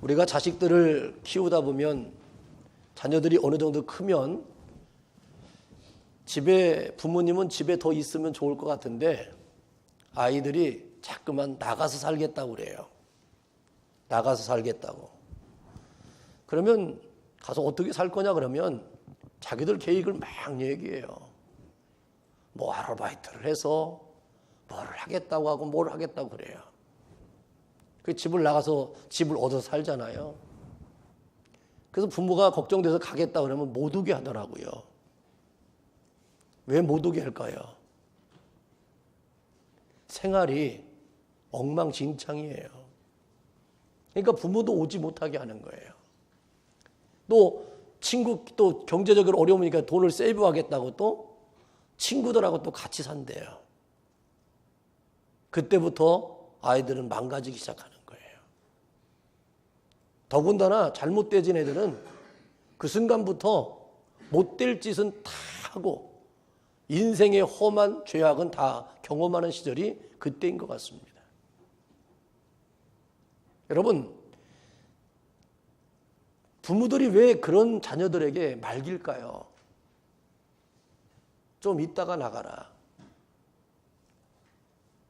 우리가 자식들을 키우다 보면 자녀들이 어느 정도 크면 부모님은 집에 더 있으면 좋을 것 같은데 아이들이 자꾸만 나가서 살겠다고 그래요. 나가서 살겠다고. 그러면 가서 어떻게 살 거냐 그러면 자기들 계획을 막 얘기해요. 뭐 아르바이트를 해서 뭘 하겠다고 하고 뭘 하겠다고 그래요. 그 집을 나가서 집을 얻어서 살잖아요. 그래서 부모가 걱정돼서 가겠다 그러면 못 오게 하더라고요. 왜 못 오게 할까요? 생활이 엉망진창이에요. 그러니까 부모도 오지 못하게 하는 거예요. 또 또 경제적으로 어려우니까 돈을 세이브하겠다고 또 친구들하고 또 같이 산대요. 그때부터 아이들은 망가지기 시작하는 거예요. 더군다나 잘못되진 애들은 그 순간부터 못될 짓은 다 하고 인생의 험한 죄악은 다 경험하는 시절이 그때인 것 같습니다. 여러분, 부모들이 왜 그런 자녀들에게 말길까요? 좀 이따가 나가라.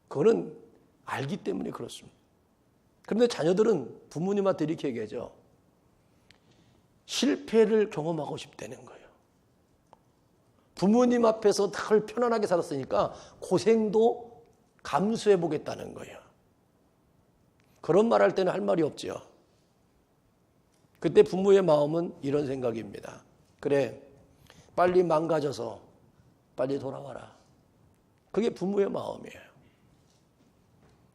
그거는 알기 때문에 그렇습니다. 그런데 자녀들은 부모님한테 이렇게 얘기하죠. 실패를 경험하고 싶다는 거예요. 부모님 앞에서 늘 편안하게 살았으니까 고생도 감수해 보겠다는 거예요. 그런 말 할 때는 할 말이 없죠. 그때 부모의 마음은 이런 생각입니다. 그래, 빨리 망가져서 빨리 돌아와라. 그게 부모의 마음이에요.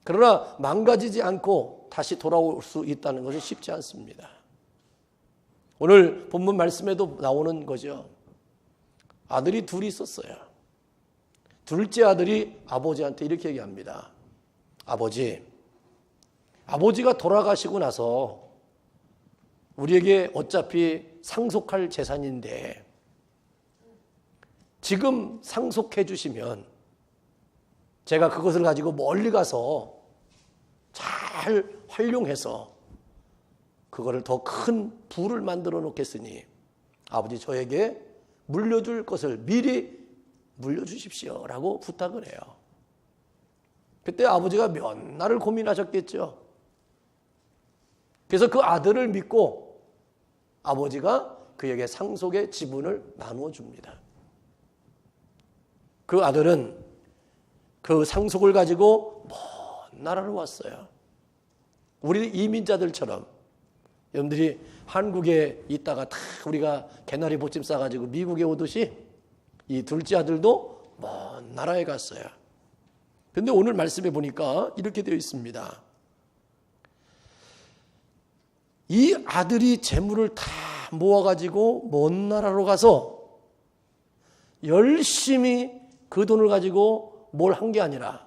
그러나 망가지지 않고 다시 돌아올 수 있다는 것은 쉽지 않습니다. 오늘 본문 말씀에도 나오는 거죠. 아들이 둘이 있었어요. 둘째 아들이 아버지한테 이렇게 얘기합니다. 아버지가 돌아가시고 나서 우리에게 어차피 상속할 재산인데 지금 상속해 주시면 제가 그것을 가지고 멀리 가서 잘 활용해서 그거를 더 큰 부를 만들어 놓겠으니 아버지 저에게 물려줄 것을 미리 물려주십시오 라고 부탁을 해요. 그때 아버지가 몇 날을 고민하셨겠죠. 그래서 그 아들을 믿고 아버지가 그에게 상속의 지분을 나누어 줍니다. 그 아들은 그 상속을 가지고 먼 나라로 왔어요. 우리 이민자들처럼 여러분들이 한국에 있다가 다 우리가 개나리 보침 싸가지고 미국에 오듯이 이 둘째 아들도 먼 나라에 갔어요. 그런데 오늘 말씀해 보니까 이렇게 되어 있습니다. 이 아들이 재물을 다 모아가지고 먼 나라로 가서 열심히 그 돈을 가지고 뭘 한 게 아니라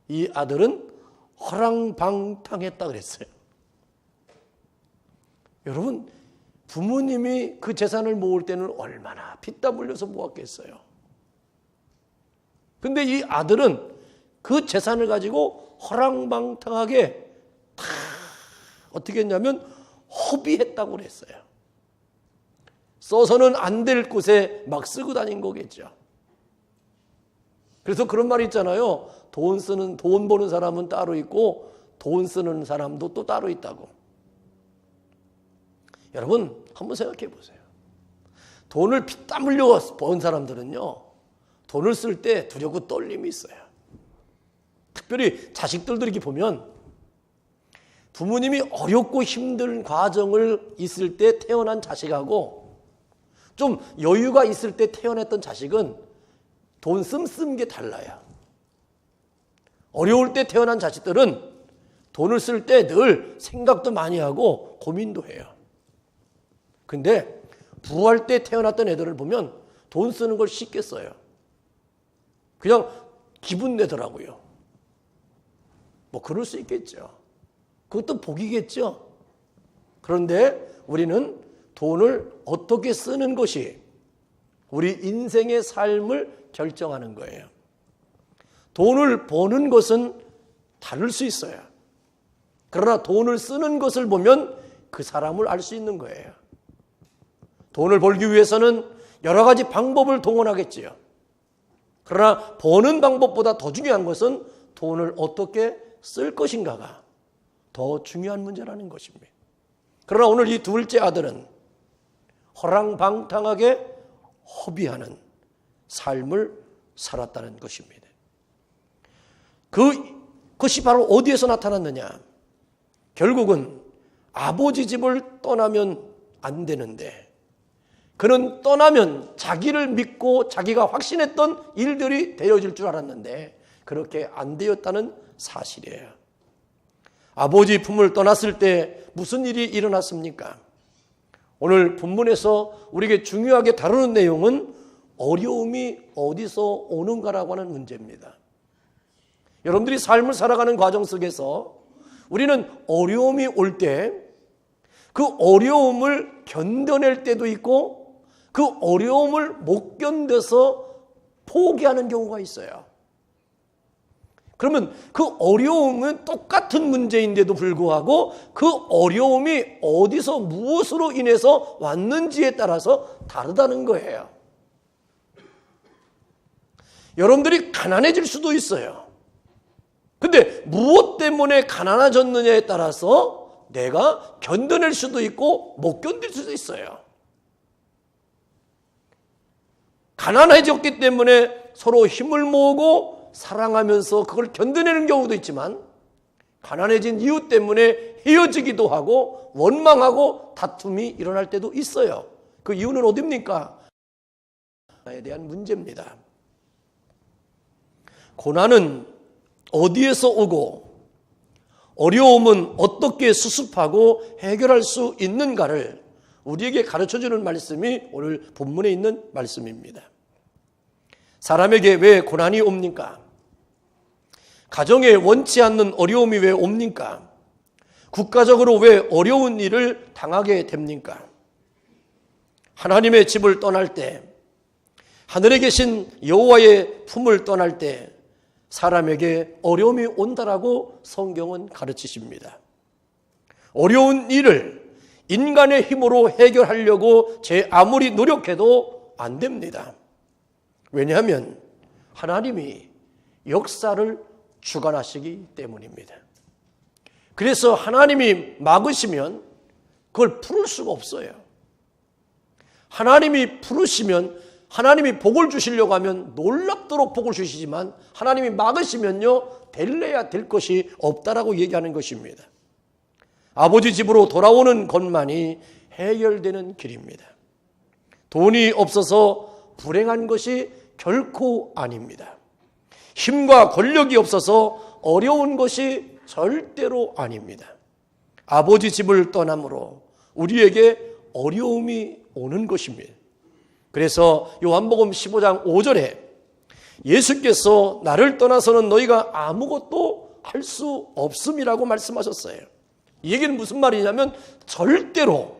이 아들은 허랑방탕했다 그랬어요. 여러분, 부모님이 그 재산을 모을 때는 얼마나 피땀 흘려서 모았겠어요. 근데 이 아들은 그 재산을 가지고 허랑방탕하게 다 어떻게 했냐면 허비했다고 그랬어요. 써서는 안 될 곳에 막 쓰고 다닌 거겠죠. 그래서 그런 말이 있잖아요. 돈 버는 사람은 따로 있고 돈 쓰는 사람도 또 따로 있다고. 여러분 한번 생각해 보세요. 돈을 피땀 흘려 번 사람들은요. 돈을 쓸 때 두렵고 떨림이 있어요. 특별히 자식들도 이렇게 보면 부모님이 어렵고 힘든 과정을 있을 때 태어난 자식하고 좀 여유가 있을 때 태어났던 자식은 돈 씀쓰는 게 달라요. 어려울 때 태어난 자식들은 돈을 쓸 때 늘 생각도 많이 하고 고민도 해요. 근데 부할 때 태어났던 애들을 보면 돈 쓰는 걸 쉽게 써요. 그냥 기분 내더라고요. 뭐 그럴 수 있겠죠. 그것도 복이겠죠. 그런데 우리는 돈을 어떻게 쓰는 것이 우리 인생의 삶을 결정하는 거예요. 돈을 버는 것은 다를 수 있어요. 그러나 돈을 쓰는 것을 보면 그 사람을 알 수 있는 거예요. 돈을 벌기 위해서는 여러 가지 방법을 동원하겠지요. 그러나 버는 방법보다 더 중요한 것은 돈을 어떻게 쓸 것인가가 더 중요한 문제라는 것입니다. 그러나 오늘 이 둘째 아들은 허랑방탕하게 허비하는 삶을 살았다는 것입니다. 그것이 바로 어디에서 나타났느냐? 결국은 아버지 집을 떠나면 안 되는데 그는 떠나면 자기를 믿고 자기가 확신했던 일들이 되어질 줄 알았는데 그렇게 안 되었다는 사실이에요. 아버지 품을 떠났을 때 무슨 일이 일어났습니까? 오늘 본문에서 우리에게 중요하게 다루는 내용은 어려움이 어디서 오는가라고 하는 문제입니다. 여러분들이 삶을 살아가는 과정 속에서 우리는 어려움이 올 때 그 어려움을 견뎌낼 때도 있고 그 어려움을 못 견뎌서 포기하는 경우가 있어요. 그러면 그 어려움은 똑같은 문제인데도 불구하고 그 어려움이 어디서 무엇으로 인해서 왔는지에 따라서 다르다는 거예요. 여러분들이 가난해질 수도 있어요. 근데 무엇 때문에 가난해졌느냐에 따라서 내가 견뎌낼 수도 있고 못 견딜 수도 있어요. 가난해졌기 때문에 서로 힘을 모으고 사랑하면서 그걸 견뎌내는 경우도 있지만 가난해진 이유 때문에 헤어지기도 하고 원망하고 다툼이 일어날 때도 있어요. 그 이유는 어디입니까? 에 대한 문제입니다. 고난은 어디에서 오고 어려움은 어떻게 수습하고 해결할 수 있는가를 우리에게 가르쳐주는 말씀이 오늘 본문에 있는 말씀입니다. 사람에게 왜 고난이 옵니까? 가정에 원치 않는 어려움이 왜 옵니까? 국가적으로 왜 어려운 일을 당하게 됩니까? 하나님의 집을 떠날 때, 하늘에 계신 여호와의 품을 떠날 때 사람에게 어려움이 온다라고 성경은 가르치십니다. 어려운 일을 인간의 힘으로 해결하려고 제 아무리 노력해도 안 됩니다. 왜냐하면 하나님이 역사를 주관하시기 때문입니다. 그래서 하나님이 막으시면 그걸 풀을 수가 없어요. 하나님이 부르시면 하나님이 복을 주시려고 하면 놀랍도록 복을 주시지만 하나님이 막으시면요 될래야 될 것이 없다라고 얘기하는 것입니다. 아버지 집으로 돌아오는 것만이 해결되는 길입니다. 돈이 없어서 불행한 것이 결코 아닙니다. 힘과 권력이 없어서 어려운 것이 절대로 아닙니다. 아버지 집을 떠남으로 우리에게 어려움이 오는 것입니다. 그래서 요한복음 15장 5절에 예수께서 나를 떠나서는 너희가 아무것도 할 수 없음이라고 말씀하셨어요. 이 얘기는 무슨 말이냐면 절대로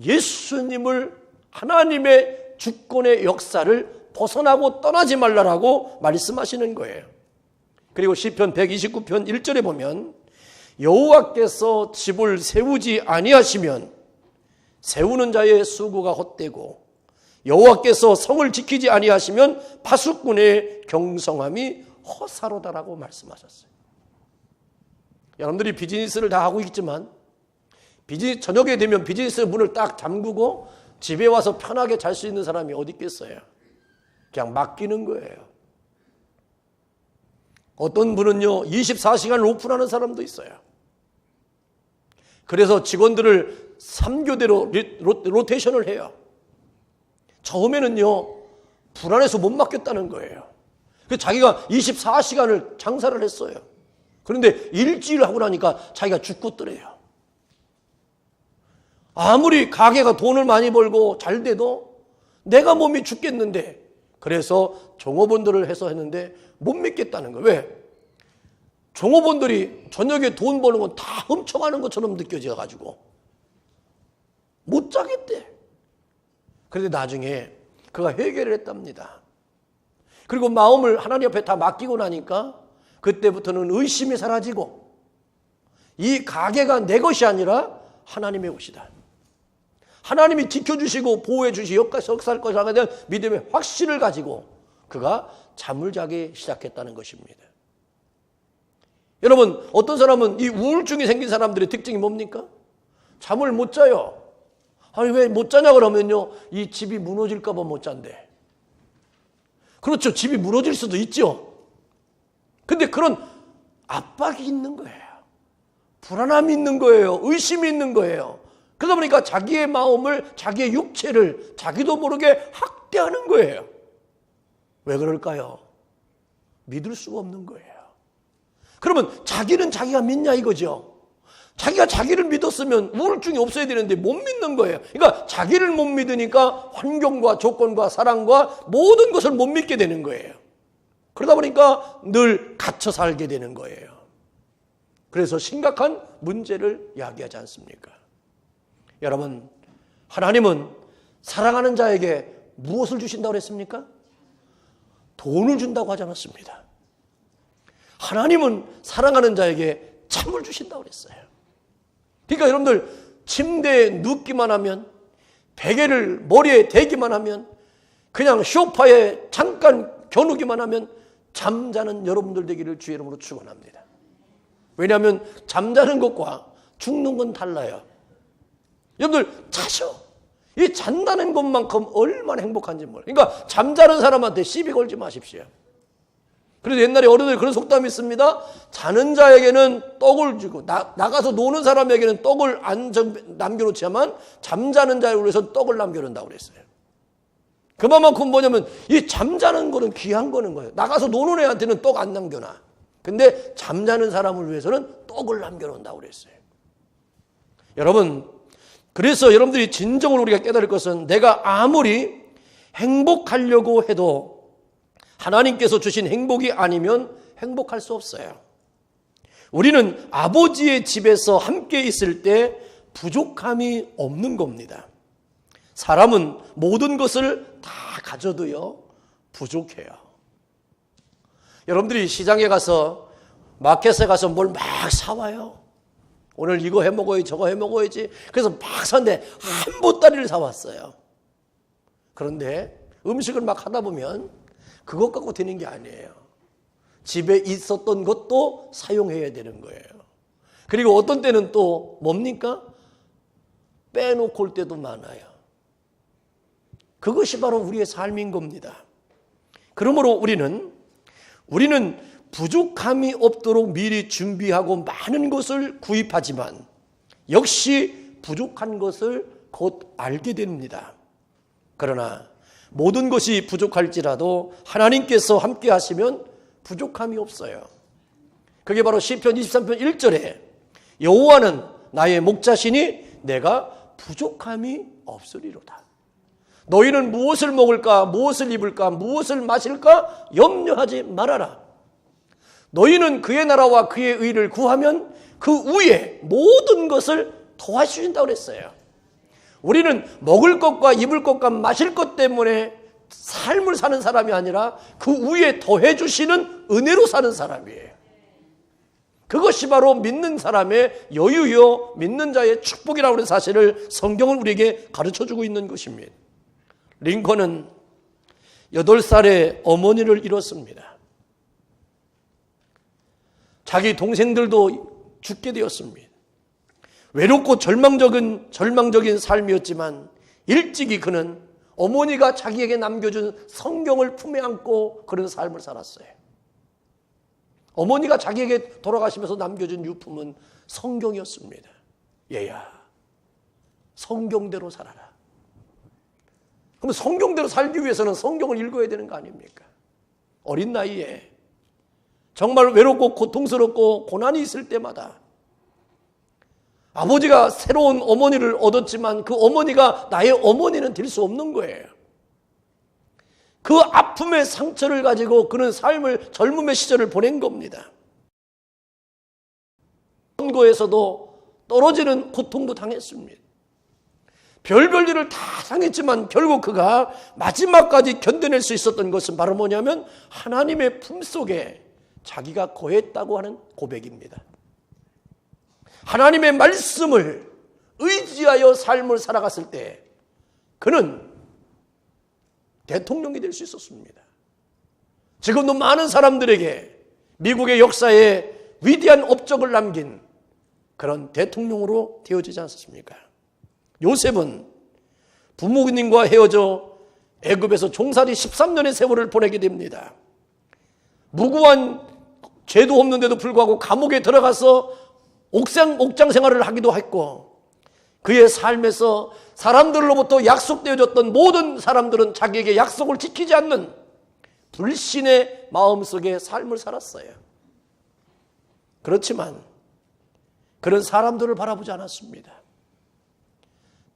예수님을 하나님의 주권의 역사를 벗어나고 떠나지 말라라고 말씀하시는 거예요. 그리고 시편 129편 1절에 보면 여호와께서 집을 세우지 아니하시면 세우는 자의 수고가 헛되고 여호와께서 성을 지키지 아니하시면 파수꾼의 경성함이 허사로다라고 말씀하셨어요. 여러분들이 비즈니스를 다 하고 있지만 저녁에 되면 비즈니스 문을 딱 잠그고 집에 와서 편하게 잘 수 있는 사람이 어디 있겠어요? 그냥 맡기는 거예요. 어떤 분은요 24시간을 오픈하는 사람도 있어요. 그래서 직원들을 3교대로 로테이션을 해요. 처음에는요 불안해서 못 맡겼다는 거예요. 그래서 자기가 24시간을 장사를 했어요. 그런데 일주일 하고 나니까 자기가 죽겠더래요. 아무리 가게가 돈을 많이 벌고 잘 돼도 내가 몸이 죽겠는데 그래서 종업원들을 해서 했는데 못 믿겠다는 거예요. 왜? 종업원들이 저녁에 돈 버는 건 다 훔쳐가는 것처럼 느껴져가지고 못 자겠대. 그런데 나중에 그가 해결을 했답니다. 그리고 마음을 하나님 앞에 다 맡기고 나니까 그때부터는 의심이 사라지고 이 가게가 내 것이 아니라 하나님의 것이다. 하나님이 지켜주시고 보호해 주시고 역사할 것이라는 대한 믿음의 확신을 가지고 그가 잠을 자기 시작했다는 것입니다. 여러분, 어떤 사람은 이 우울증이 생긴 사람들의 특징이 뭡니까? 잠을 못 자요. 아니, 왜 못 자냐 그러면요, 이 집이 무너질까 봐 못 잔대. 그렇죠. 집이 무너질 수도 있죠. 근데 그런 압박이 있는 거예요. 불안함이 있는 거예요. 의심이 있는 거예요. 그러다 보니까 자기의 마음을, 자기의 육체를 자기도 모르게 학대하는 거예요. 왜 그럴까요? 믿을 수가 없는 거예요. 그러면 자기는 자기가 믿냐 이거죠. 자기가 자기를 믿었으면 우울증이 없어야 되는데 못 믿는 거예요. 그러니까 자기를 못 믿으니까 환경과 조건과 사랑과 모든 것을 못 믿게 되는 거예요. 그러다 보니까 늘 갇혀 살게 되는 거예요. 그래서 심각한 문제를 야기하지 않습니까? 여러분, 하나님은 사랑하는 자에게 무엇을 주신다고 했습니까? 돈을 준다고 하지 않았습니다. 하나님은 사랑하는 자에게 잠을 주신다고 그랬어요. 그러니까 여러분들, 침대에 눕기만 하면, 베개를 머리에 대기만 하면, 그냥 소파에 잠깐 겨누기만 하면 잠자는 여러분들 되기를 주의 이름으로 축원합니다. 왜냐하면 잠자는 것과 죽는 건 달라요. 여러분들 자셔. 이 잔다는 것만큼 얼마나 행복한지 몰라요. 그러니까 잠자는 사람한테 시비 걸지 마십시오. 그래서 옛날에 어른들 그런 속담이 있습니다. 자는 자에게는 떡을 주고 나가서 노는 사람에게는 떡을 안 남겨놓지만 잠자는 자를 위해서 떡을 남겨놓는다고 그랬어요. 그만큼 뭐냐면 이 잠자는 거는 귀한 거는 거예요. 나가서 노는 애한테는 떡 안 남겨놔. 근데 잠자는 사람을 위해서는 떡을 남겨놓는다고 그랬어요. 여러분, 그래서 여러분들이 진정으로 우리가 깨달을 것은 내가 아무리 행복하려고 해도 하나님께서 주신 행복이 아니면 행복할 수 없어요. 우리는 아버지의 집에서 함께 있을 때 부족함이 없는 겁니다. 사람은 모든 것을 다 가져도요, 부족해요. 여러분들이 시장에 가서, 마켓에 가서 뭘 막 사와요. 오늘 이거 해 먹어야지, 저거 해 먹어야지. 그래서 막 샀는데 한 보따리를 사왔어요. 그런데 음식을 막 하다 보면 그것 갖고 되는 게 아니에요. 집에 있었던 것도 사용해야 되는 거예요. 그리고 어떤 때는 또 뭡니까? 빼놓고 올 때도 많아요. 그것이 바로 우리의 삶인 겁니다. 그러므로 우리는 부족함이 없도록 미리 준비하고 많은 것을 구입하지만 역시 부족한 것을 곧 알게 됩니다. 그러나 모든 것이 부족할지라도 하나님께서 함께 하시면 부족함이 없어요. 그게 바로 시편 23편 1절에 여호와는 나의 목자시니 내가 부족함이 없으리로다. 너희는 무엇을 먹을까, 무엇을 입을까, 무엇을 마실까 염려하지 말아라. 너희는 그의 나라와 그의 의를 구하면 그 위에 모든 것을 더하시신다고 그랬어요. 우리는 먹을 것과 입을 것과 마실 것 때문에 삶을 사는 사람이 아니라 그 위에 더해 주시는 은혜로 사는 사람이에요. 그것이 바로 믿는 사람의 여유요, 믿는 자의 축복이라고 하는 사실을 성경은 우리에게 가르쳐주고 있는 것입니다. 링컨은 8살에 어머니를 잃었습니다. 자기 동생들도 죽게 되었습니다. 외롭고 절망적인 삶이었지만 일찍이 그는 어머니가 자기에게 남겨준 성경을 품에 안고 그런 삶을 살았어요. 어머니가 자기에게 돌아가시면서 남겨준 유품은 성경이었습니다. 얘야, 성경대로 살아라. 그럼 성경대로 살기 위해서는 성경을 읽어야 되는 거 아닙니까? 어린 나이에 정말 외롭고 고통스럽고 고난이 있을 때마다 아버지가 새로운 어머니를 얻었지만 그 어머니가 나의 어머니는 될 수 없는 거예요. 그 아픔의 상처를 가지고 그는 젊음의 시절을 보낸 겁니다. 선거에서도 떨어지는 고통도 당했습니다. 별별 일을 다 당했지만 결국 그가 마지막까지 견뎌낼 수 있었던 것은 바로 뭐냐면 하나님의 품속에 자기가 거했다고 하는 고백입니다. 하나님의 말씀을 의지하여 삶을 살아갔을 때 그는 대통령이 될 수 있었습니다. 지금도 많은 사람들에게 미국의 역사에 위대한 업적을 남긴 그런 대통령으로 되어지지 않았습니까? 요셉은 부모님과 헤어져 애굽에서 종살이 13년의 세월을 보내게 됩니다. 무고한 죄도 없는데도 불구하고 감옥에 들어가서 옥장 생활을 하기도 했고, 그의 삶에서 사람들로부터 약속되어졌던 모든 사람들은 자기에게 약속을 지키지 않는 불신의 마음속에 삶을 살았어요. 그렇지만 그런 사람들을 바라보지 않았습니다.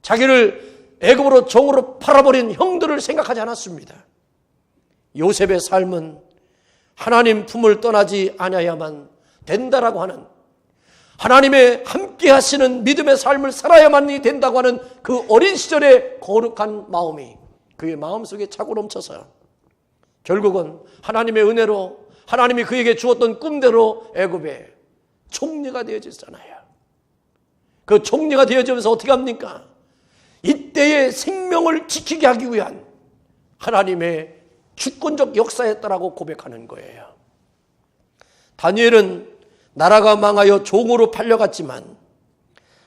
자기를 애굽으로 종으로 팔아버린 형들을 생각하지 않았습니다. 요셉의 삶은 하나님 품을 떠나지 아니어야만 된다라고 하는, 하나님의 함께 하시는 믿음의 삶을 살아야만이 된다고 하는 그 어린 시절의 거룩한 마음이 그의 마음속에 차고 넘쳐서 결국은 하나님의 은혜로 하나님이 그에게 주었던 꿈대로 애굽의 총리가 되어졌잖아요. 그 총리가 되어지면서 어떻게 합니까? 이때의 생명을 지키게 하기 위한 하나님의 주권적 역사였다라고 고백하는 거예요. 다니엘은 나라가 망하여 종으로 팔려갔지만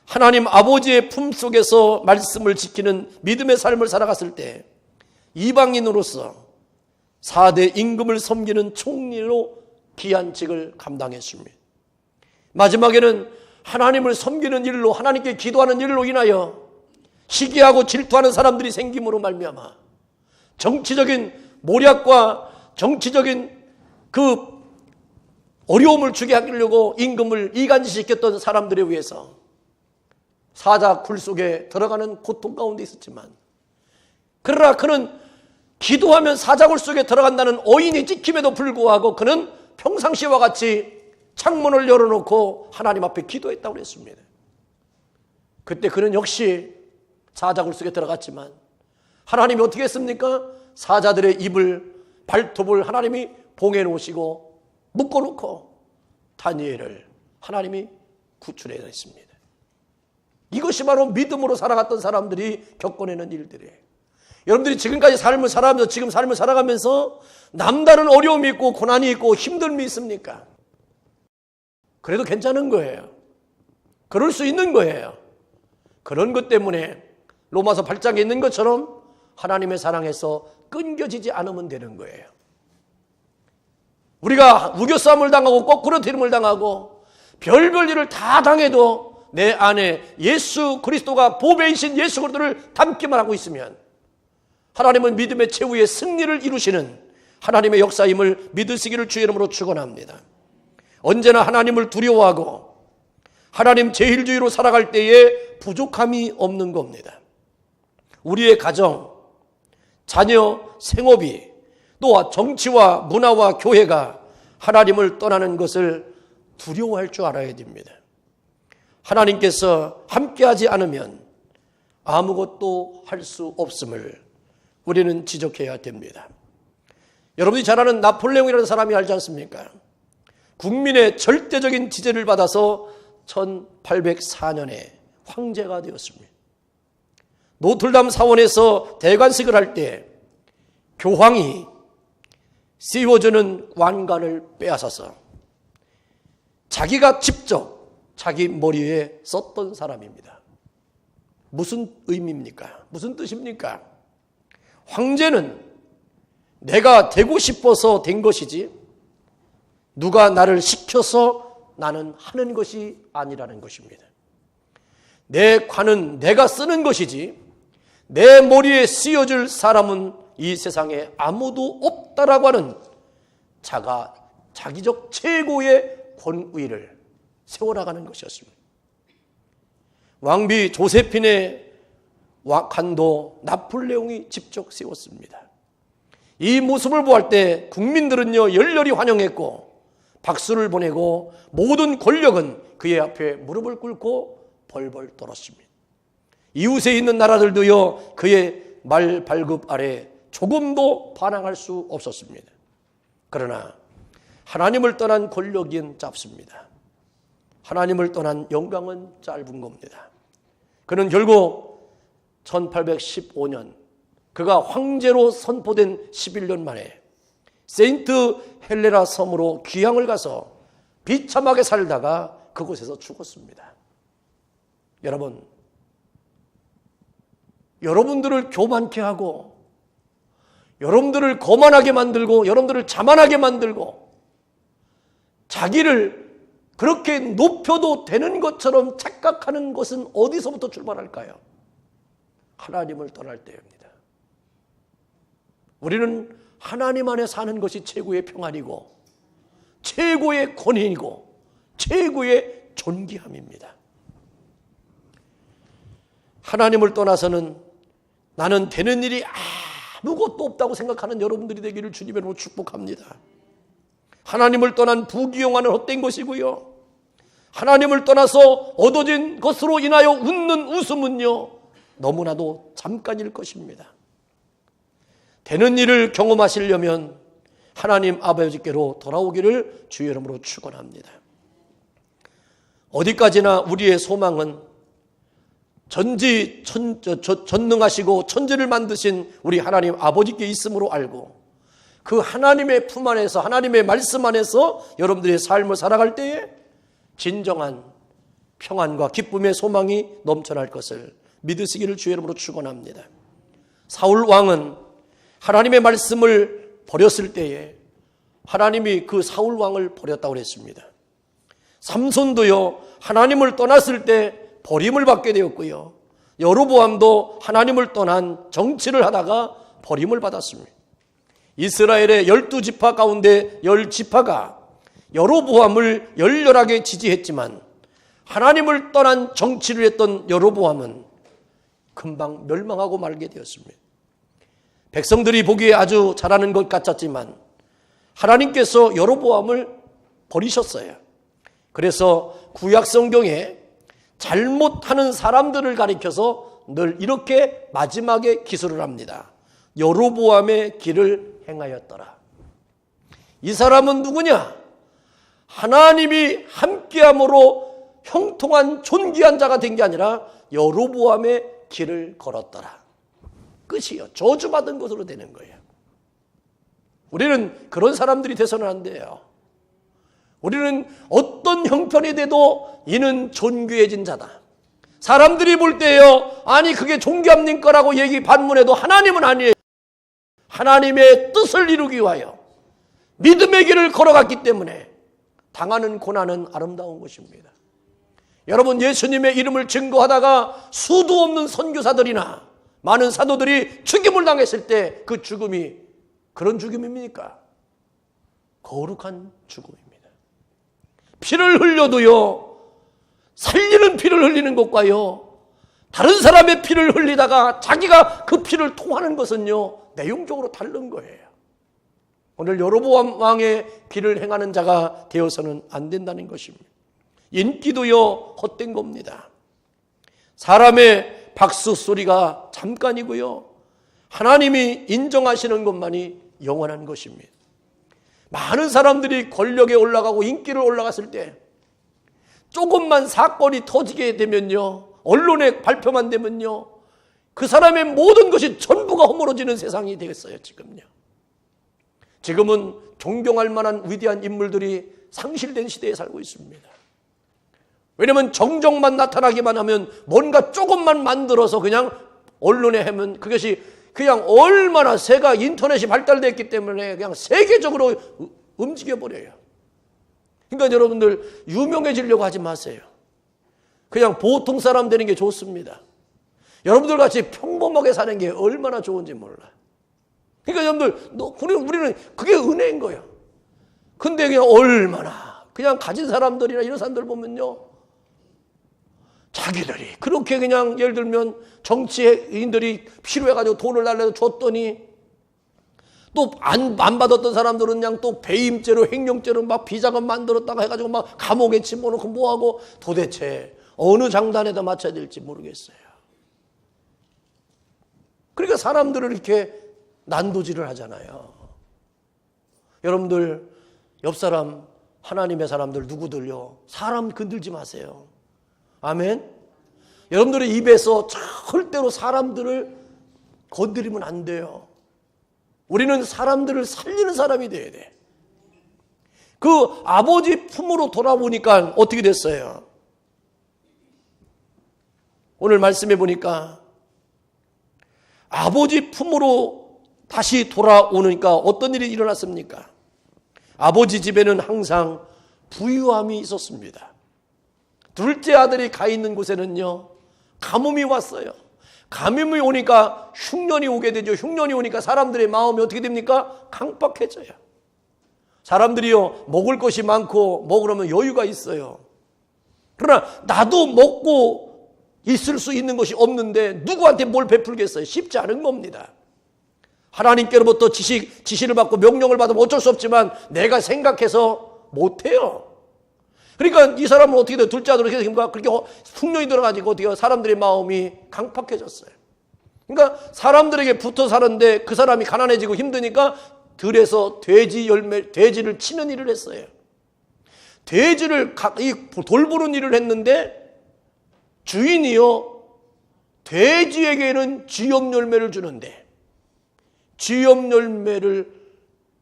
하나님 아버지의 품속에서 말씀을 지키는 믿음의 삶을 살아갔을 때 이방인으로서 4대 임금을 섬기는 총리로 귀한 직을 감당했습니다. 마지막에는 하나님을 섬기는 일로, 하나님께 기도하는 일로 인하여 시기하고 질투하는 사람들이 생김으로 말미암아 정치적인 모략과 정치적인 그 어려움을 주게 하려고 임금을 이간질시켰던 사람들에 의해서 사자 굴 속에 들어가는 고통 가운데 있었지만, 그러나 그는 기도하면 사자굴 속에 들어간다는 어인이 찍힘에도 불구하고 그는 평상시와 같이 창문을 열어놓고 하나님 앞에 기도했다고 그랬습니다. 그때 그는 역시 사자굴 속에 들어갔지만 하나님이 어떻게 했습니까? 사자들의 입을, 발톱을 하나님이 봉해 놓으시고 묶어놓고 다니엘을 하나님이 구출해냈습니다. 이것이 바로 믿음으로 살아갔던 사람들이 겪어내는 일들이에요. 여러분들이 지금까지 삶을 살아가면서, 지금 삶을 살아가면서 남다른 어려움이 있고 고난이 있고 힘듦이 있습니까? 그래도 괜찮은 거예요. 그럴 수 있는 거예요. 그런 것 때문에 로마서 8장에 있는 것처럼 하나님의 사랑에서 끊겨지지 않으면 되는 거예요. 우리가 우겨싸움을 당하고 거꾸로 들임을 당하고 별별 일을 다 당해도 내 안에 예수 그리스도가 보배이신 예수 그리스도를 담기만 하고 있으면 하나님은 믿음의 최후의 승리를 이루시는 하나님의 역사임을 믿으시기를 주의 이름으로 축원합니다. 언제나 하나님을 두려워하고 하나님 제일주의로 살아갈 때에 부족함이 없는 겁니다. 우리의 가정, 자녀, 생업이, 또 정치와 문화와 교회가 하나님을 떠나는 것을 두려워할 줄 알아야 됩니다. 하나님께서 함께하지 않으면 아무것도 할 수 없음을 우리는 지적해야 됩니다. 여러분이 잘 아는 나폴레옹이라는 사람이 알지 않습니까? 국민의 절대적인 지지를 받아서 1804년에 황제가 되었습니다. 노틀담 사원에서 대관식을 할 때 교황이 씌워주는 왕관을 빼앗아서 자기가 직접 자기 머리에 썼던 사람입니다. 무슨 의미입니까? 무슨 뜻입니까? 황제는 내가 되고 싶어서 된 것이지 누가 나를 시켜서 나는 하는 것이 아니라는 것입니다. 내 관은 내가 쓰는 것이지 내 머리에 씌워줄 사람은 이 세상에 아무도 없다라고 하는 자기적 최고의 권위를 세워나가는 것이었습니다. 왕비 조세핀의 관도 나폴레옹이 직접 세웠습니다. 이 모습을 보할 때 국민들은요 열렬히 환영했고 박수를 보내고 모든 권력은 그의 앞에 무릎을 꿇고 벌벌 떨었습니다. 이웃에 있는 나라들도요 그의 말 발굽 아래 조금도 반항할 수 없었습니다. 그러나 하나님을 떠난 권력은 짧습니다. 하나님을 떠난 영광은 짧은 겁니다. 그는 결국 1815년 그가 황제로 선포된 11년 만에 세인트 헬레나 섬으로 귀향을 가서 비참하게 살다가 그곳에서 죽었습니다. 여러분, 여러분들을 교만케 하고 여러분들을 거만하게 만들고 여러분들을 자만하게 만들고 자기를 그렇게 높여도 되는 것처럼 착각하는 것은 어디서부터 출발할까요? 하나님을 떠날 때입니다. 우리는 하나님 안에 사는 것이 최고의 평안이고 최고의 권위이고 최고의 존귀함입니다. 하나님을 떠나서는 나는 되는 일이 아무것도 없다고 생각하는 여러분들이 되기를 주님으로 축복합니다. 하나님을 떠난 부귀영화는 헛된 것이고요. 하나님을 떠나서 얻어진 것으로 인하여 웃는 웃음은요, 너무나도 잠깐일 것입니다. 되는 일을 경험하시려면 하나님 아버지께로 돌아오기를 주의 이름으로 축원합니다. 어디까지나 우리의 소망은 전능하시고 천지를 만드신 우리 하나님 아버지께 있음으로 알고 그 하나님의 품 안에서 하나님의 말씀 안에서 여러분들의 삶을 살아갈 때에 진정한 평안과 기쁨의 소망이 넘쳐날 것을 믿으시기를 주의 이름으로 축원합니다. 사울 왕은 하나님의 말씀을 버렸을 때에 하나님이 그 사울 왕을 버렸다고 그랬습니다. 삼손도요, 하나님을 떠났을 때 버림을 받게 되었고요, 여로보암도 하나님을 떠난 정치를 하다가 버림을 받았습니다. 이스라엘의 12지파 가운데 10지파가 여로보암을 열렬하게 지지했지만 하나님을 떠난 정치를 했던 여로보암은 금방 멸망하고 말게 되었습니다. 백성들이 보기에 아주 잘하는 것 같았지만 하나님께서 여로보암을 버리셨어요. 그래서 구약 성경에 잘못하는 사람들을 가리켜서 늘 이렇게 마지막에 기술을 합니다. 여로보암의 길을 행하였더라. 이 사람은 누구냐? 하나님이 함께함으로 형통한 존귀한 자가 된 게 아니라 여로보암의 길을 걸었더라. 끝이요. 저주받은 것으로 되는 거예요. 우리는 그런 사람들이 돼서는 안 돼요. 우리는 어떤 형편이 돼도 이는 존귀해진 자다. 사람들이 볼 때요, 아니 그게 존귀함님 거라고 얘기 반문해도 하나님은 아니에요. 하나님의 뜻을 이루기 위하여 믿음의 길을 걸어갔기 때문에 당하는 고난은 아름다운 것입니다. 여러분, 예수님의 이름을 증거하다가 수도 없는 선교사들이나 많은 사도들이 죽임을 당했을 때 그 죽음이 그런 죽음입니까? 거룩한 죽음입니다. 피를 흘려도요, 살리는 피를 흘리는 것과요, 다른 사람의 피를 흘리다가 자기가 그 피를 통하는 것은요, 내용적으로 다른 거예요. 오늘 여로보암 왕의 길을 행하는 자가 되어서는 안 된다는 것입니다. 인기도요, 헛된 겁니다. 사람의 박수 소리가 잠깐이고요, 하나님이 인정하시는 것만이 영원한 것입니다. 많은 사람들이 권력에 올라가고 인기를 올라갔을 때 조금만 사건이 터지게 되면요, 언론에 발표만 되면요, 그 사람의 모든 것이 전부가 허물어지는 세상이 되겠어요. 지금은 존경할 만한 위대한 인물들이 상실된 시대에 살고 있습니다. 왜냐하면 정적만 나타나기만 하면 뭔가 조금만 만들어서 그냥 언론에 하면 그것이 그냥 얼마나 새가 인터넷이 발달됐기 때문에 그냥 세계적으로 움직여버려요. 그러니까 여러분들 유명해지려고 하지 마세요. 그냥 보통 사람 되는 게 좋습니다. 여러분들 같이 평범하게 사는 게 얼마나 좋은지 몰라요. 그러니까 여러분들, 우리는 그게 은혜인 거예요. 근데 그냥 얼마나 그냥 가진 사람들이나 이런 사람들 보면요, 자기들이 그렇게 그냥 예를 들면 정치인들이 필요해가지고 돈을 달래서 줬더니 또 안 받았던 사람들은 그냥 또 배임죄로 횡령죄로 막 비자금 만들었다가 해가지고 막 감옥에 집어넣고 뭐하고 도대체 어느 장단에다 맞춰야 될지 모르겠어요. 그러니까 사람들을 이렇게 난도질을 하잖아요. 여러분들 옆 사람 하나님의 사람들 누구들요? 사람 건들지 마세요. 아멘. 여러분들의 입에서 절대로 사람들을 건드리면 안 돼요. 우리는 사람들을 살리는 사람이 돼야 돼. 그 아버지 품으로 돌아보니까 어떻게 됐어요? 오늘 말씀해 보니까 아버지 품으로 다시 돌아오니까 어떤 일이 일어났습니까? 아버지 집에는 항상 부유함이 있었습니다. 둘째 아들이 가 있는 곳에는요, 가뭄이 왔어요. 가뭄이 오니까 흉년이 오게 되죠. 흉년이 오니까 사람들의 마음이 어떻게 됩니까? 강박해져요. 사람들이요, 먹을 것이 많고 먹으려면 여유가 있어요. 그러나 나도 먹고 있을 수 있는 것이 없는데 누구한테 뭘 베풀겠어요? 쉽지 않은 겁니다. 하나님께로부터 지시를 받고 명령을 받으면 어쩔 수 없지만 내가 생각해서 못해요. 그러니까 이 사람은 어떻게 돼요? 둘째 아들은 그렇게 흉년이 들어가지고 어떻게 사람들의 마음이 강팍해졌어요. 그러니까 사람들에게 붙어 사는데 그 사람이 가난해지고 힘드니까 들에서 돼지를 치는 일을 했어요. 돼지를 돌보는 일을 했는데 주인이요, 돼지에게는 쥐염 열매를 주는데 쥐염 열매를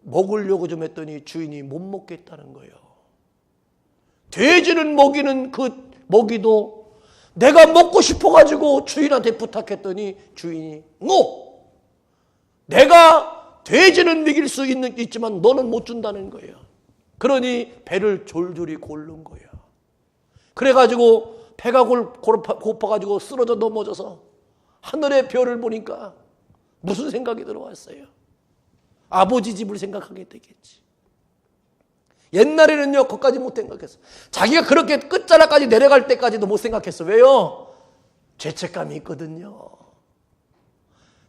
먹으려고 좀 했더니 주인이 못 먹겠다는 거예요. 돼지는 먹이는 그 먹이도 내가 먹고 싶어가지고 주인한테 부탁했더니 주인이 NO! 내가 돼지는 먹일 수 있지만 너는 못 준다는 거예요. 그러니 배를 졸졸이 고른 거예요. 그래가지고 배가 고파가지고 쓰러져 넘어져서 하늘의 별을 보니까 무슨 생각이 들어왔어요? 아버지 집을 생각하게 되겠지. 옛날에는요, 그것까지 못 생각했어. 자기가 그렇게 끝자락까지 내려갈 때까지도 못 생각했어. 왜요? 죄책감이 있거든요.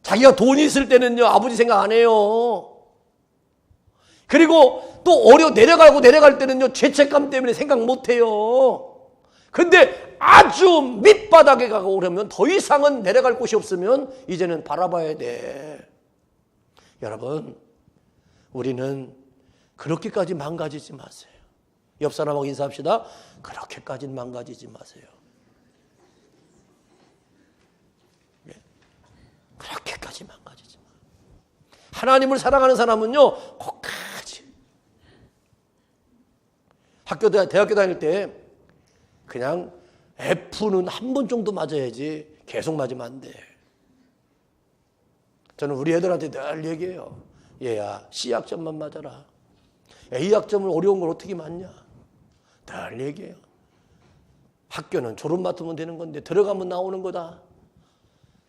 자기가 돈이 있을 때는요, 아버지 생각 안 해요. 그리고 또 내려갈 때는요, 죄책감 때문에 생각 못 해요. 근데 아주 밑바닥에 가고 오려면 더 이상은 내려갈 곳이 없으면 이제는 바라봐야 돼. 여러분, 우리는 그렇게까지 망가지지 마세요. 옆 사람하고 인사합시다. 그렇게까지는 망가지지 마세요. 그렇게까지 망가지지 마. 하나님을 사랑하는 사람은요, 거기까지. 대학교 다닐 때 그냥 F는 한 번 정도 맞아야지 계속 맞으면 안 돼. 저는 우리 애들한테 늘 얘기해요. 얘야, C학점만 맞아라. A학점을 어려운 걸 어떻게 맞냐? 늘 얘기해요. 학교는 졸업 맡으면 되는 건데 들어가면 나오는 거다.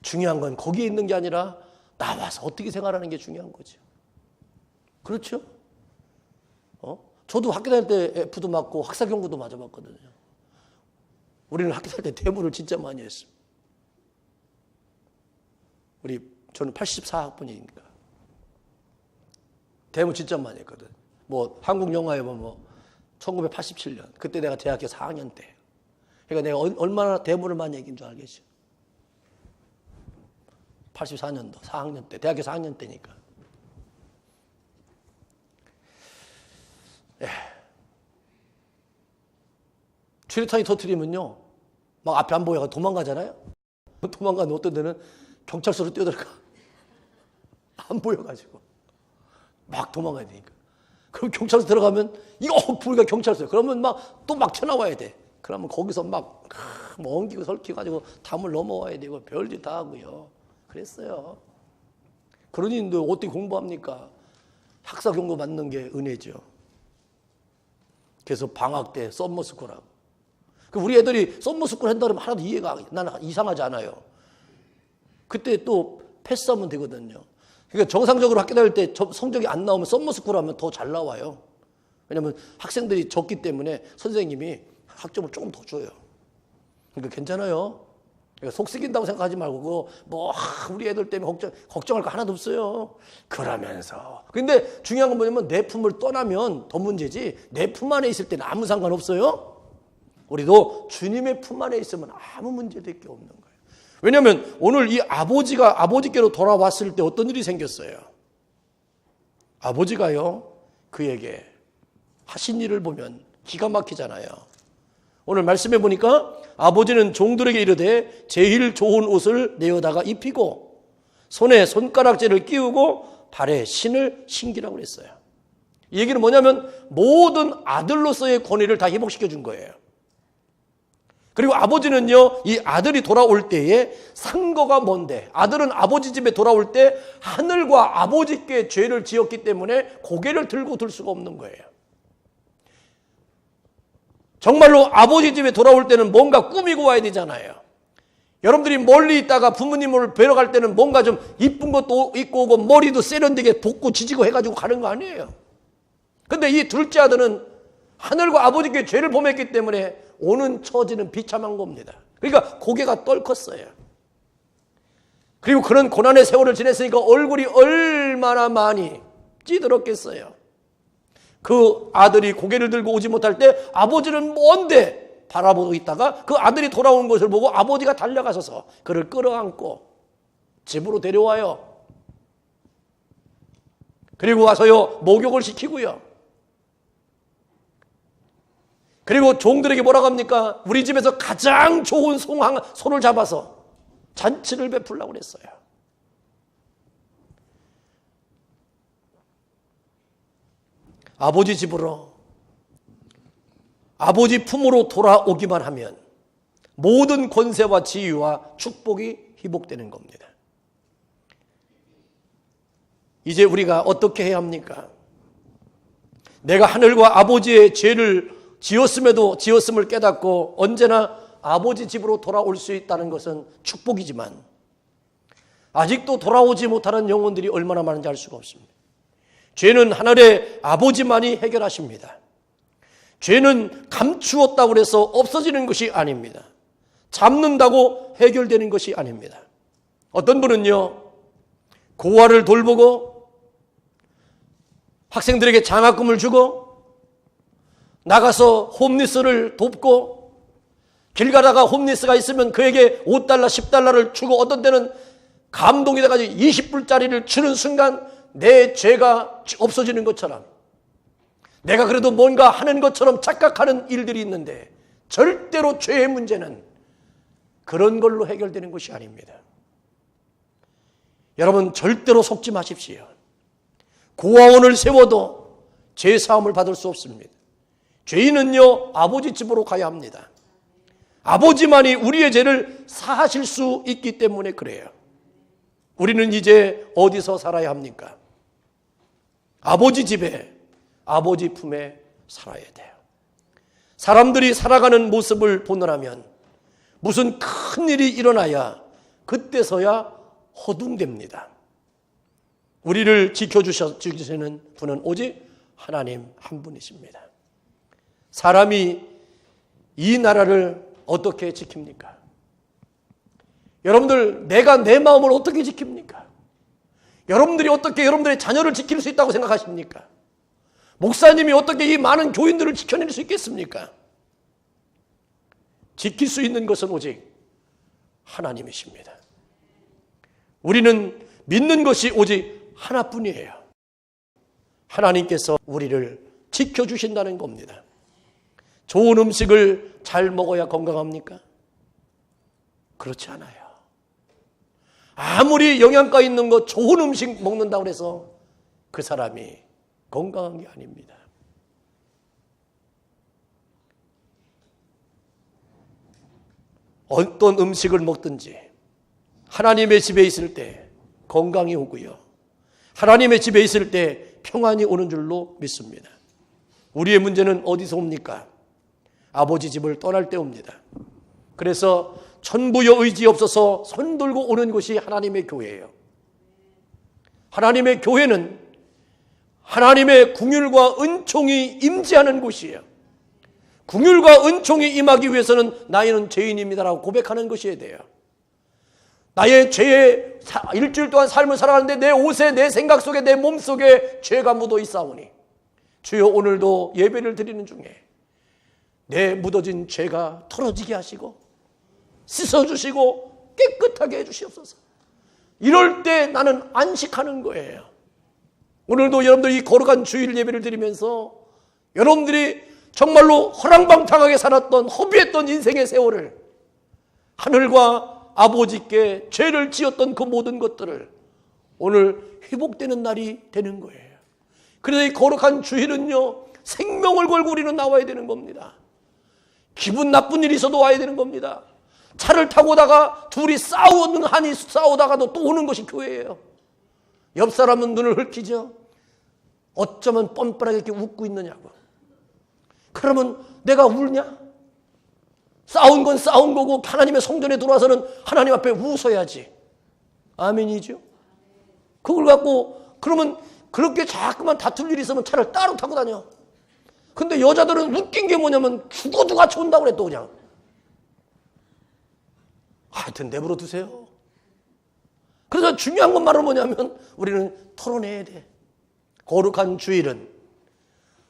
중요한 건 거기에 있는 게 아니라 나와서 어떻게 생활하는 게 중요한 거죠. 그렇죠? 저도 학교 다닐 때 F도 맞고 학사경고도 맞아봤거든요. 우리는 학교 다닐 때 대물을 진짜 많이 했어요. 저는 84학번이니까 대물 진짜 많이 했거든. 뭐 한국 영화에 보면 1987년 그때 내가 대학교 4학년 때. 그러니까 내가 얼마나 대물을 많이 했긴 줄 알겠죠. 84년도 4학년 때, 대학교 4학년 때니까. 최루탄이 터뜨리면요, 막 앞에 안 보여가 도망가잖아요. 도망가는 어떤 데는 경찰서로 뛰어들어가. 안 보여가지고 막 도망가야 되니까. 그럼 경찰서 들어가면 이거 불가 경찰서요. 그러면 막 또 막 튀어나와야 돼. 그러면 거기서 막 엉키고 설키고 가지고 담을 넘어와야 되고 별짓 다 하고요. 그랬어요. 그러니 어떻게 공부합니까? 학사 경고 받는 게 은혜죠. 그래서 방학 때 썸머스쿨하고. 우리 애들이 썸머스쿨 한다 그러면 하나도 이해가 나는 이상하지 않아요. 그때 또 패스하면 되거든요. 그러니까 정상적으로 학교 다닐 때 성적이 안 나오면 썸머스쿨 하면 더 잘 나와요. 왜냐하면 학생들이 적기 때문에 선생님이 학점을 조금 더 줘요. 그러니까 괜찮아요. 그러니까 속 썩인다고 생각하지 말고 우리 애들 때문에 걱정할 거 하나도 없어요. 그러면서 근데 중요한 건 뭐냐면 내 품을 떠나면 더 문제지 내 품 안에 있을 때는 아무 상관없어요. 우리도 주님의 품 안에 있으면 아무 문제될 게 없는 거예요. 왜냐하면 오늘 이 아버지가 아버지께로 돌아왔을 때 어떤 일이 생겼어요? 아버지가요, 그에게 하신 일을 보면 기가 막히잖아요. 오늘 말씀해 보니까 아버지는 종들에게 이르되 제일 좋은 옷을 내어다가 입히고 손에 손가락재를 끼우고 발에 신을 신기라고 그랬어요. 이 얘기는 뭐냐면 모든 아들로서의 권위를 다 회복시켜 준 거예요. 그리고 아버지는요, 이 아들이 돌아올 때에 상거가 뭔데, 아들은 아버지 집에 돌아올 때 하늘과 아버지께 죄를 지었기 때문에 고개를 들고 둘 수가 없는 거예요. 정말로 아버지 집에 돌아올 때는 뭔가 꾸미고 와야 되잖아요. 여러분들이 멀리 있다가 부모님을 뵈러 갈 때는 뭔가 좀 이쁜 것도 입고 오고 머리도 세련되게 볶고 지지고 해가지고 가는 거 아니에요. 근데 이 둘째 아들은 하늘과 아버지께 죄를 범했기 때문에 오는 처지는 비참한 겁니다. 그러니까 고개가 떨컸어요. 그리고 그런 고난의 세월을 지냈으니까 얼굴이 얼마나 많이 찌들었겠어요. 그 아들이 고개를 들고 오지 못할 때 아버지는 먼데 바라보고 있다가 그 아들이 돌아온 것을 보고 아버지가 달려가셔서 그를 끌어안고 집으로 데려와요. 그리고 와서요, 목욕을 시키고요. 그리고 종들에게 뭐라고 합니까? 우리 집에서 가장 좋은 소를 잡아서 잔치를 베풀라고 그랬어요. 아버지 집으로, 아버지 품으로 돌아오기만 하면 모든 권세와 지위와 축복이 회복되는 겁니다. 이제 우리가 어떻게 해야 합니까? 내가 하늘과 아버지의 죄를 지었음을 깨닫고 언제나 아버지 집으로 돌아올 수 있다는 것은 축복이지만 아직도 돌아오지 못하는 영혼들이 얼마나 많은지 알 수가 없습니다. 죄는 하늘의 아버지만이 해결하십니다. 죄는 감추었다고 해서 없어지는 것이 아닙니다. 잡는다고 해결되는 것이 아닙니다. 어떤 분은요, 고아를 돌보고 학생들에게 장학금을 주고 나가서 홈리스를 돕고 길 가다가 홈리스가 있으면 그에게 $5, $10를 주고 어떤 때는 감동이 돼가지고 20불짜리를 주는 순간 내 죄가 없어지는 것처럼 내가 그래도 뭔가 하는 것처럼 착각하는 일들이 있는데 절대로 죄의 문제는 그런 걸로 해결되는 것이 아닙니다. 여러분 절대로 속지 마십시오. 고아원을 세워도 죄사함을 받을 수 없습니다. 죄인은요 아버지 집으로 가야 합니다. 아버지만이 우리의 죄를 사하실 수 있기 때문에 그래요. 우리는 이제 어디서 살아야 합니까? 아버지 집에, 아버지 품에 살아야 돼요. 사람들이 살아가는 모습을 보느라면 무슨 큰 일이 일어나야 그때서야 허둥댑니다. 우리를 지켜주시는 분은 오직 하나님 한 분이십니다. 사람이 이 나라를 어떻게 지킵니까? 여러분들, 내가 내 마음을 어떻게 지킵니까? 여러분들이 어떻게 여러분들의 자녀를 지킬 수 있다고 생각하십니까? 목사님이 어떻게 이 많은 교인들을 지켜낼 수 있겠습니까? 지킬 수 있는 것은 오직 하나님이십니다. 우리는 믿는 것이 오직 하나뿐이에요. 하나님께서 우리를 지켜주신다는 겁니다. 좋은 음식을 잘 먹어야 건강합니까? 그렇지 않아요. 아무리 영양가 있는 거 좋은 음식 먹는다고 해서 그 사람이 건강한 게 아닙니다. 어떤 음식을 먹든지 하나님의 집에 있을 때 건강이 오고요. 하나님의 집에 있을 때 평안이 오는 줄로 믿습니다. 우리의 문제는 어디서 옵니까? 아버지 집을 떠날 때 옵니다. 그래서 천부여 의지 없어서 손들고 오는 곳이 하나님의 교회예요. 하나님의 교회는 하나님의 긍휼과 은총이 임재하는 곳이에요. 긍휼과 은총이 임하기 위해서는 나는 죄인입니다라고 고백하는 것이어야 돼요. 나의 죄에 일주일 동안 삶을 살아가는데 내 옷에, 내 생각 속에, 내 몸 속에 죄가 묻어 있사오니 주여 오늘도 예배를 드리는 중에 내 묻어진 죄가 털어지게 하시고 씻어주시고 깨끗하게 해주시옵소서. 이럴 때 나는 안식하는 거예요. 오늘도 여러분들 이 거룩한 주일 예배를 드리면서 여러분들이 정말로 허랑방탕하게 살았던 허비했던 인생의 세월을 하늘과 아버지께 죄를 지었던 그 모든 것들을 오늘 회복되는 날이 되는 거예요. 그래서 이 거룩한 주일은요, 생명을 걸고 우리는 나와야 되는 겁니다. 기분 나쁜 일이 있어도 와야 되는 겁니다. 차를 타고다가 둘이 싸우는 한이 싸우다가도 또 오는 것이 교회예요. 옆 사람은 눈을 흘키죠. 어쩌면 뻔뻔하게 이렇게 웃고 있느냐고. 그러면 내가 울냐? 싸운 건 싸운 거고 하나님의 성전에 들어와서는 하나님 앞에 웃어야지. 아멘이죠? 그걸 갖고 그러면 그렇게 자꾸만 다툴 일이 있으면 차를 따로 타고 다녀. 근데 여자들은 웃긴 게 뭐냐면 죽어도 같이 온다고 그래 또 그냥. 하여튼 내버려 두세요. 그래서 중요한 건 말은 뭐냐면 우리는 털어내야 돼. 거룩한 주일은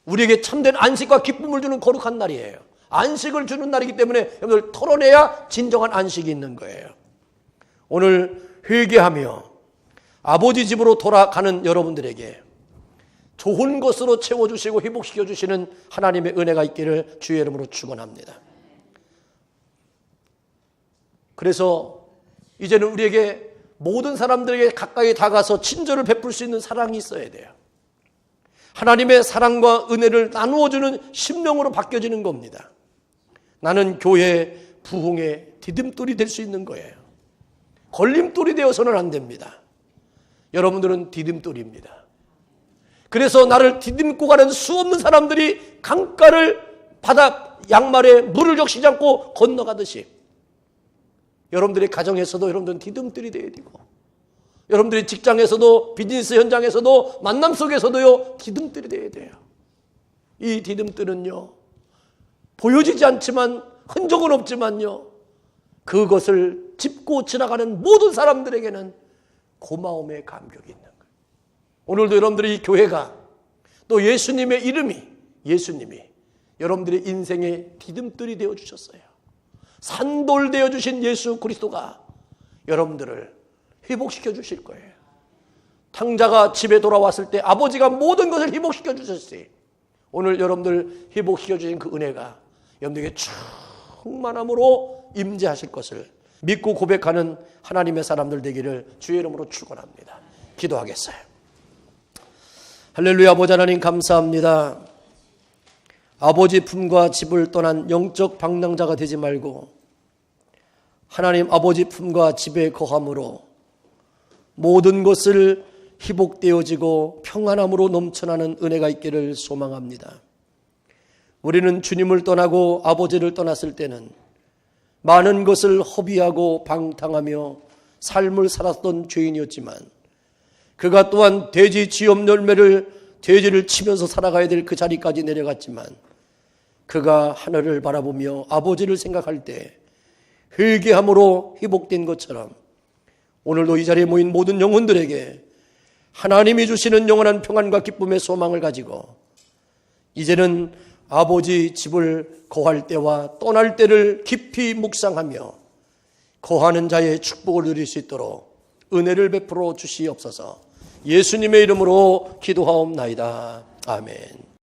우리에게 참된 안식과 기쁨을 주는 거룩한 날이에요. 안식을 주는 날이기 때문에 여러분들 털어내야 진정한 안식이 있는 거예요. 오늘 회개하며 아버지 집으로 돌아가는 여러분들에게 좋은 것으로 채워주시고 회복시켜 주시는 하나님의 은혜가 있기를 주의 이름으로 축원합니다. 그래서 이제는 우리에게 모든 사람들에게 가까이 다가서 친절을 베풀 수 있는 사랑이 있어야 돼요. 하나님의 사랑과 은혜를 나누어주는 심령으로 바뀌어지는 겁니다. 나는 교회 부흥의 디딤돌이 될 수 있는 거예요. 걸림돌이 되어서는 안 됩니다. 여러분들은 디딤돌입니다. 그래서 나를 디딤고 가는 수없는 사람들이 강가를 바다 양말에 물을 적시지 않고 건너가듯이 여러분들의 가정에서도 여러분들은 디딤돌이 되어야 되고, 여러분들의 직장에서도 비즈니스 현장에서도 만남 속에서도요 디딤돌이 되어야 돼요. 이 디딤돌은요 보여지지 않지만 흔적은 없지만요 그것을 짚고 지나가는 모든 사람들에게는 고마움의 감격이 있는 거예요. 오늘도 여러분들의 이 교회가 또 예수님의 이름이 예수님이 여러분들의 인생의 디딤돌이 되어주셨어요. 산돌 되어주신 예수 그리스도가 여러분들을 회복시켜 주실 거예요. 탕자가 집에 돌아왔을 때 아버지가 모든 것을 회복시켜 주셨어요. 오늘 여러분들 회복시켜 주신 그 은혜가 여러분들에게 충만함으로 임재하실 것을 믿고 고백하는 하나님의 사람들 되기를 주의 이름으로 축원합니다. 기도하겠어요. 할렐루야. 아버지 하나님 감사합니다. 아버지 품과 집을 떠난 영적 방랑자가 되지 말고 하나님 아버지 품과 집에 거함으로 모든 것을 회복되어지고 평안함으로 넘쳐나는 은혜가 있기를 소망합니다. 우리는 주님을 떠나고 아버지를 떠났을 때는 많은 것을 허비하고 방탕하며 삶을 살았던 죄인이었지만 그가 또한 돼지 쥐염 열매를 돼지를 치면서 살아가야 될 그 자리까지 내려갔지만 그가 하늘을 바라보며 아버지를 생각할 때 회개함으로 회복된 것처럼 오늘도 이 자리에 모인 모든 영혼들에게 하나님이 주시는 영원한 평안과 기쁨의 소망을 가지고 이제는 아버지 집을 거할 때와 떠날 때를 깊이 묵상하며 거하는 자의 축복을 누릴 수 있도록 은혜를 베풀어 주시옵소서. 예수님의 이름으로 기도하옵나이다. 아멘.